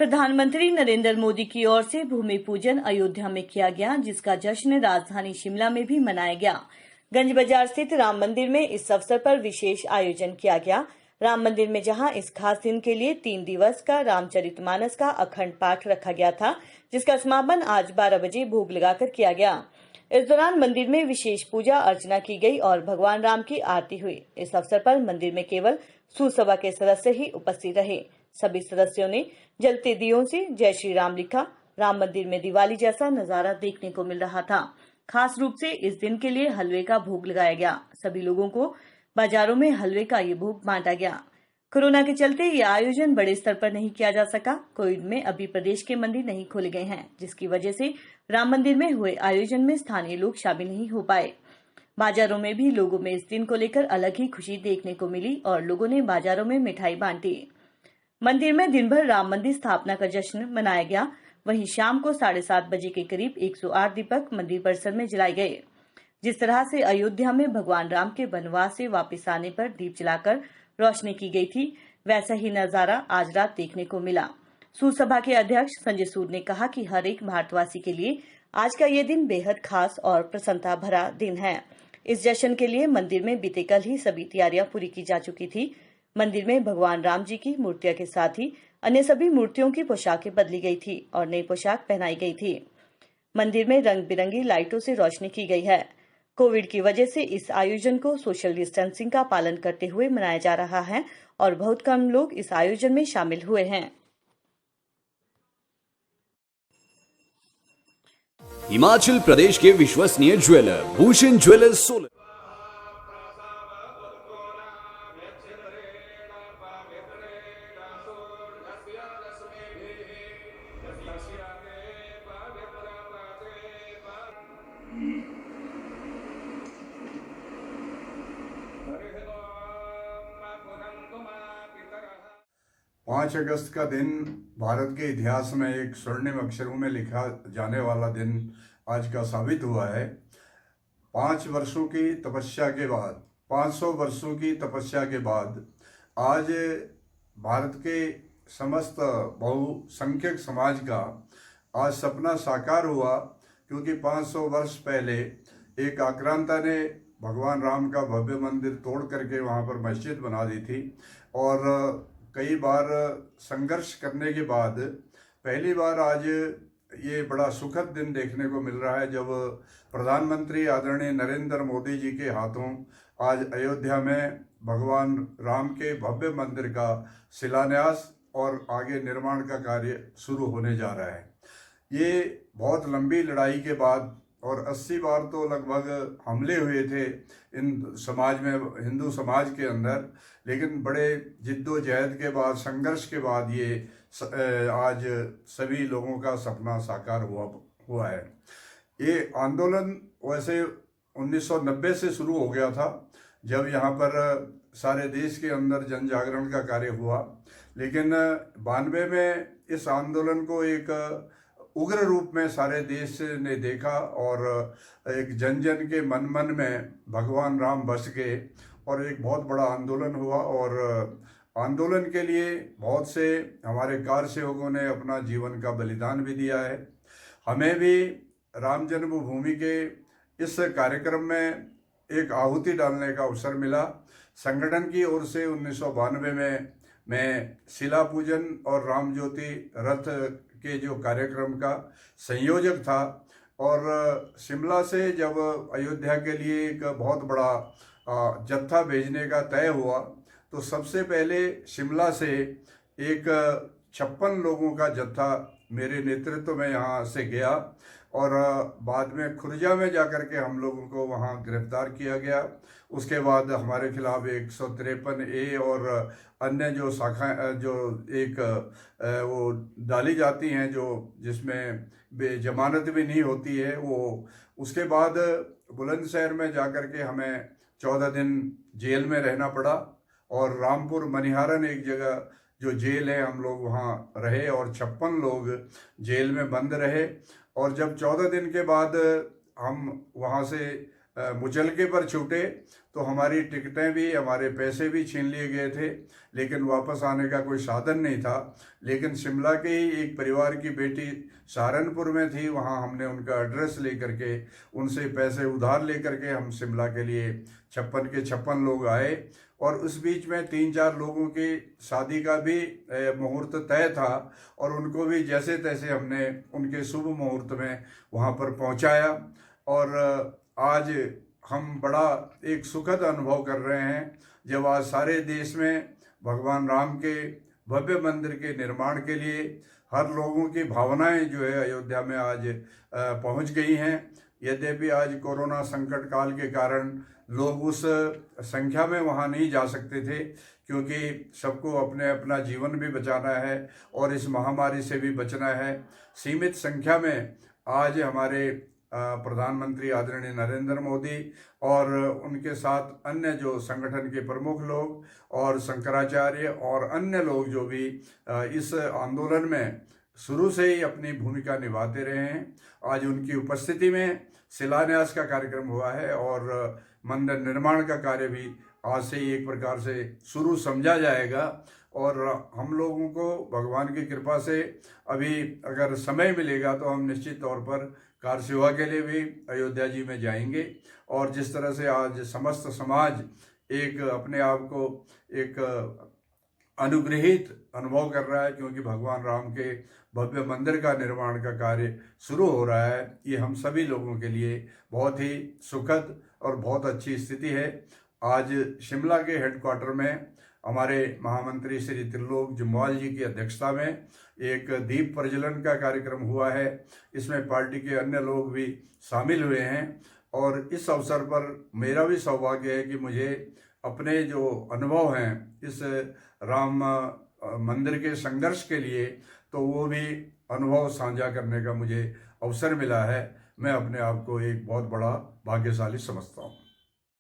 प्रधानमंत्री नरेंद्र मोदी की ओर से भूमि पूजन अयोध्या में किया गया, जिसका जश्न राजधानी शिमला में भी मनाया गया। गंज बाजार स्थित राम मंदिर में इस अवसर पर विशेष आयोजन किया गया। राम मंदिर में जहां इस खास दिन के लिए 3 दिवस का रामचरितमानस का अखंड पाठ रखा गया था, जिसका समापन आज 12 बजे भोग लगाकर किया गया। इस दौरान मंदिर में विशेष पूजा अर्चना की गई और भगवान राम की आरती हुई। इस अवसर पर मंदिर में केवल सूरसभा के सदस्य ही उपस्थित रहे। सभी सदस्यों ने जलते दियों से जय श्री राम लिखा। राम मंदिर में दिवाली जैसा नजारा देखने को मिल रहा था। खास रूप से इस दिन के लिए हलवे का भोग लगाया गया। सभी लोगों को बाजारों में हलवे का ये भोग बांटा गया। कोरोना के चलते ये आयोजन बड़े स्तर पर नहीं किया जा सका। कोविड में अभी प्रदेश के मंदिर नहीं खोले गए हैं, जिसकी वजह से राम मंदिर में हुए आयोजन में स्थानीय लोग शामिल नहीं हो पाए। बाजारों में भी लोगों में इस दिन को लेकर अलग ही खुशी देखने को मिली और लोगों ने बाजारों में मिठाई बांटी। मंदिर में दिन भर राम मंदिर स्थापना का जश्न मनाया गया। वहीं शाम को 7:30 बजे के करीब 108 दीपक मंदिर परिसर में जलाए गए। जिस तरह से अयोध्या में भगवान राम के वनवास से वापस आने पर दीप जलाकर रोशनी की गई थी, वैसा ही नजारा आज रात देखने को मिला। सूरसभा के अध्यक्ष संजय सूद ने कहा कि हर एक भारतवासी के लिए आज का ये दिन बेहद खास और प्रसन्नता भरा दिन है। इस जश्न के लिए मंदिर में बीते कल ही सभी तैयारियां पूरी की जा चुकी थी। मंदिर में भगवान राम जी की मूर्तियों के साथ ही अन्य सभी मूर्तियों की पोशाकें बदली गई थी और नई पोशाक पहनाई गई थी। मंदिर में रंग बिरंगी लाइटों से रोशनी की गई है। कोविड की वजह से इस आयोजन को सोशल डिस्टेंसिंग का पालन करते हुए मनाया जा रहा है और बहुत कम लोग इस आयोजन में शामिल हुए हैं। हिमाचल प्रदेश के विश्वसनीय ज्वेलर भूषण ज्वेलर्स सोलन। पाँच अगस्त का दिन भारत के इतिहास में एक स्वर्णिम अक्षरों में लिखा जाने वाला दिन आज का साबित हुआ है। 5 वर्षों की तपस्या के बाद, 500 वर्षों की तपस्या के बाद आज भारत के समस्त बहुसंख्यक समाज का आज सपना साकार हुआ, क्योंकि 500 वर्ष पहले एक आक्रांता ने भगवान राम का भव्य मंदिर तोड़ करके वहाँ पर मस्जिद बना दी थी और कई बार संघर्ष करने के बाद पहली बार आज ये बड़ा सुखद दिन देखने को मिल रहा है, जब प्रधानमंत्री आदरणीय नरेंद्र मोदी जी के हाथों आज अयोध्या में भगवान राम के भव्य मंदिर का शिलान्यास और आगे निर्माण का कार्य शुरू होने जा रहा है। ये बहुत लंबी लड़ाई के बाद और 80 बार तो लगभग हमले हुए थे इन समाज में, हिंदू समाज के अंदर, लेकिन बड़े जिद्दोजहद के बाद, संघर्ष के बाद ये आज सभी लोगों का सपना साकार हुआ है। ये आंदोलन वैसे 1990 से शुरू हो गया था, जब यहाँ पर सारे देश के अंदर जन जागरण का कार्य हुआ, लेकिन 92 में इस आंदोलन को एक उग्र रूप में सारे देश ने देखा और एक जन जन के मन में भगवान राम बस गए और एक बहुत बड़ा आंदोलन हुआ। और आंदोलन के लिए बहुत से हमारे कार सेवकों ने अपना जीवन का बलिदान भी दिया है। हमें भी राम जन्मभूमि के इस कार्यक्रम में एक आहुति डालने का अवसर मिला। संगठन की ओर से 1992 में मैं शिला पूजन और राम ज्योति रथ के जो कार्यक्रम का संयोजक था और शिमला से जब अयोध्या के लिए एक बहुत बड़ा जत्था भेजने का तय हुआ, तो सबसे पहले शिमला से एक 56 लोगों का जत्था मेरे नेतृत्व में यहाँ से गया और बाद में खुर्जा में जाकर के हम लोगों को वहाँ गिरफ्तार किया गया। उसके बाद हमारे खिलाफ 153A और अन्य जो शाखा जो एक वो डाली जाती हैं, जो जिसमें जमानत भी नहीं होती है, वो उसके बाद बुलंदशहर में जाकर के हमें 14 दिन जेल में रहना पड़ा और रामपुर मनिहारन एक जगह जो जेल है, हम लोग वहाँ रहे और 56 लोग जेल में बंद रहे। और जब 14 दिन के बाद हम वहाँ से मुचलके पर छूटे तो हमारी टिकटें भी, हमारे पैसे भी छीन लिए गए थे, लेकिन वापस आने का कोई साधन नहीं था। लेकिन शिमला के ही एक परिवार की बेटी सहारनपुर में थी, वहाँ हमने उनका एड्रेस लेकर के, उनसे पैसे उधार लेकर के हम शिमला के लिए 56 के 56 लोग आए। और उस बीच में 3-4 लोगों की शादी का भी मुहूर्त तय था, और उनको भी जैसे तैसे हमने उनके शुभ मुहूर्त में वहाँ पर पहुँचाया। और आज हम बड़ा एक सुखद अनुभव कर रहे हैं जब आज सारे देश में भगवान राम के भव्य मंदिर के निर्माण के लिए हर लोगों की भावनाएं जो है अयोध्या में आज पहुंच गई हैं। यद्यपि आज कोरोना संकट काल के कारण लोग उस संख्या में वहां नहीं जा सकते थे, क्योंकि सबको अपने अपना जीवन भी बचाना है और इस महामारी से भी बचना है। सीमित संख्या में आज हमारे प्रधानमंत्री आदरणीय नरेंद्र मोदी और उनके साथ अन्य जो संगठन के प्रमुख लोग और शंकराचार्य और अन्य लोग जो भी इस आंदोलन में शुरू से ही अपनी भूमिका निभाते रहे हैं, आज उनकी उपस्थिति में शिलान्यास का कार्यक्रम हुआ है और मंदिर निर्माण का कार्य भी आज से ही एक प्रकार से शुरू समझा जाएगा। और हम लोगों को भगवान की कृपा से अभी अगर समय मिलेगा तो हम निश्चित तौर पर कार सेवा के लिए भी अयोध्या जी में जाएंगे। और जिस तरह से आज समस्त समाज एक अपने आप को एक अनुग्रहित अनुभव कर रहा है, क्योंकि भगवान राम के भव्य मंदिर का निर्माण का कार्य शुरू हो रहा है, ये हम सभी लोगों के लिए बहुत ही सुखद और बहुत अच्छी स्थिति है। आज शिमला के हेडक्वार्टर में हमारे महामंत्री श्री त्रिलोक जम्वाल जी की अध्यक्षता में एक दीप प्रज्वलन का कार्यक्रम हुआ है। इसमें पार्टी के अन्य लोग भी शामिल हुए हैं और इस अवसर पर मेरा भी सौभाग्य है कि मुझे अपने जो अनुभव हैं इस राम मंदिर के संघर्ष के लिए, तो वो भी अनुभव साझा करने का मुझे अवसर मिला है। मैं अपने आप को एक बहुत बड़ा भाग्यशाली समझता हूँ।